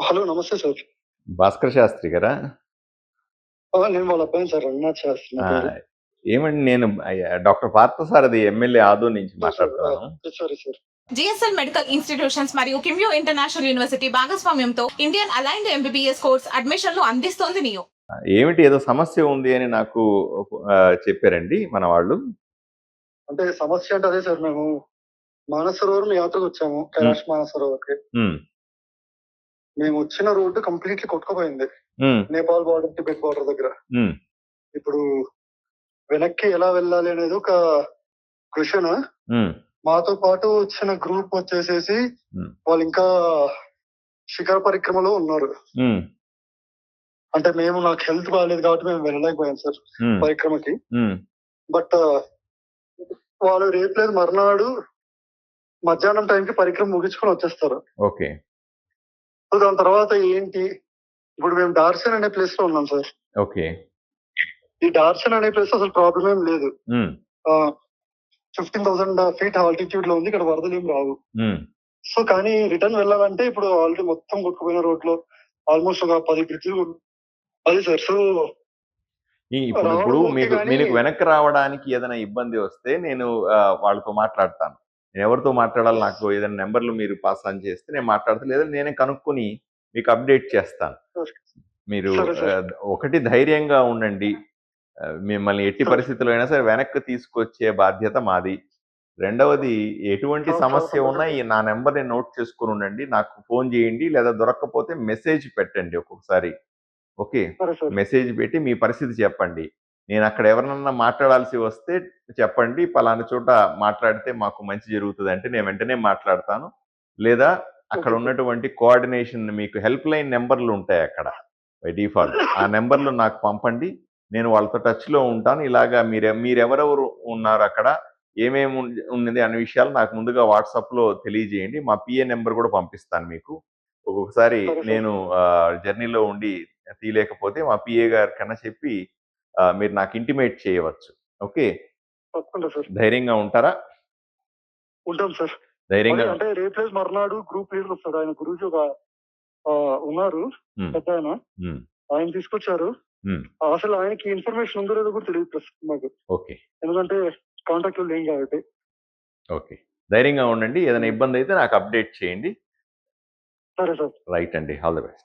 Hello. నమస్తే sir. Bhaskar Sastry గారా? నేను వాళ్ళ అబ్బాయిని సార్. రఘునాథ్ శాస్త్రి నా ఆ! పేరు. ఏమండి నేను డాక్టర్ పార్థసారథి ఎమ్మెల్యే ఆదూరు నుంచి సార్. మాట్లాడుతున్నాను. Sorry sir. GSL medical institutions మరియు కిమ్యూ ఇంటర్నేషనల్ యూనివర్సిటీ భాగస్వామ్యంతో ఇండియన్ అలైన్డ్ ఎంబీబీఎస్ కోర్స్ అడ్మిషన్లు అందిస్తోంది నియో. ఏమిటి ఏదో సమస్య ఉంది అని నాకు చెప్పారండి మన వాళ్ళు. అంటే సమస్య అంటే అదే సార్. మేము మానసరోవరం యాత్రకు వచ్చాము. కైలాష్ మానసరోవర్‌కి. మేము వచ్చిన రోడ్డు కంప్లీట్‌లీ కొట్టుకుపోయింది. నేపాల్ బార్డర్, టిబెట్ బార్డర్ దగ్గర. ఇప్పుడు వెనక్కి ఎలా వెళ్ళాలి అనేది ఒక క్వెషన్. మాతో పాటు వచ్చిన గ్రూప్ వచ్చేసేసి వాళ్ళు ఇంకా శిఖర పరిక్రమలో ఉన్నారు. అంటే నాకు హెల్త్ బాగాలేదు కాబట్టి మేము వెళ్ళలేకపోయాం సార్ పరిక్రమకి. బట్ వాళ్ళు రేపు లేదు మర్నాడు మధ్యాహ్నం టైంకి పరిక్రమ ముగించుకొని వచ్చేస్తారు. ఓకే. సో దాని తర్వాత ఏంటి, ఇప్పుడు మేము డార్సన్ అనే ప్లేస్ లో ఉన్నాం సార్. ఓకే. ఈ డార్సన్ అనే ప్లేస్ అసలు ప్రాబ్లం ఏం లేదు. 15,000 ఫీట్ ఆల్టిట్యూడ్ లో ఉంది. ఇక్కడ వరదలు ఏం రావు. సో కానీ రిటర్న్ వెళ్ళాలంటే ఇప్పుడు ఆల్రెడీ మొత్తం కొట్టుకుపోయిన రోడ్ లో ఆల్మోస్ట్ ఒక 10 బ్రిడ్జ్లు అది సార్. సో ఇప్పుడు మీకు వెనక్కి రావడానికి ఏదైనా ఇబ్బంది వస్తే నేను వాళ్ళతో మాట్లాడతాను. నేను ఎవరితో మాట్లాడాలి, నాకు ఏదైనా నెంబర్లు మీరు పాస్ ఆన్ చేస్తే నేను మాట్లాడతాను, లేదా నేనే కనుక్కొని మీకు అప్డేట్ చేస్తాను. మీరు ఒకటి ధైర్యంగా ఉండండి. మిమ్మల్ని ఎట్టి పరిస్థితుల్లో అయినా సరే వెనక్కి తీసుకొచ్చే బాధ్యత మాది. రెండవది, ఎటువంటి సమస్య ఉన్నా నా నెంబర్ని నోట్ చేసుకుని ఉండండి. నాకు ఫోన్ చేయండి, లేదా దొరక్కపోతే మెసేజ్ పెట్టండి ఒక్కొక్కసారి. ఓకే, మెసేజ్ పెట్టి మీ పరిస్థితి చెప్పండి. నేను అక్కడ ఎవరినన్నా మాట్లాడాల్సి వస్తే చెప్పండి, పలానా చోట మాట్లాడితే మాకు మంచి జరుగుతుంది అంటే నేను వెంటనే మాట్లాడతాను. లేదా అక్కడ ఉన్నటువంటి కోఆర్డినేషన్, మీకు హెల్ప్ లైన్ నెంబర్లు ఉంటాయి అక్కడ బై డిఫాల్ట్, ఆ నెంబర్లు నాకు పంపండి. నేను వాళ్ళతో టచ్లో ఉంటాను. ఇలాగా మీరెవరెవరు ఉన్నారు అక్కడ, ఏమేమి ఉన్నది అనే విషయాలు నాకు ముందుగా వాట్సాప్లో తెలియజేయండి. మా పిఏ నెంబర్ కూడా పంపిస్తాను మీకు. ఒక్కొక్కసారి నేను జర్నీలో ఉండి తీయలేకపోతే మా పిఏ గారి కన్నా చెప్పి మీరు నాకు ఇంటిమేట్ చేయవచ్చు. ఓకే, ధైర్యంగా ఉంటారా? ఉంటాం సార్. ధైర్యంగా. అంటే రేపు మర్నాడు గ్రూప్ లీడర్ వస్తాడు. ఆయన గురించి ఒక ఉన్నారు పెద్ద ఆయన తీసుకొచ్చారు. అసలు ఆయనకి ఇన్ఫర్మేషన్ ఉందో లేదో కూడా తెలియదు ప్రస్తుతం మాకు. ఓకే. ఎందుకంటే కాంటాక్ట్ లో లేం కాబట్టి. ఓకే, ధైర్యంగా ఉండండి. ఏదైనా ఇబ్బంది అయితే నాకు అప్డేట్ చేయండి. సరే సార్. రైట్ అండి, ఆల్ ది బెస్ట్.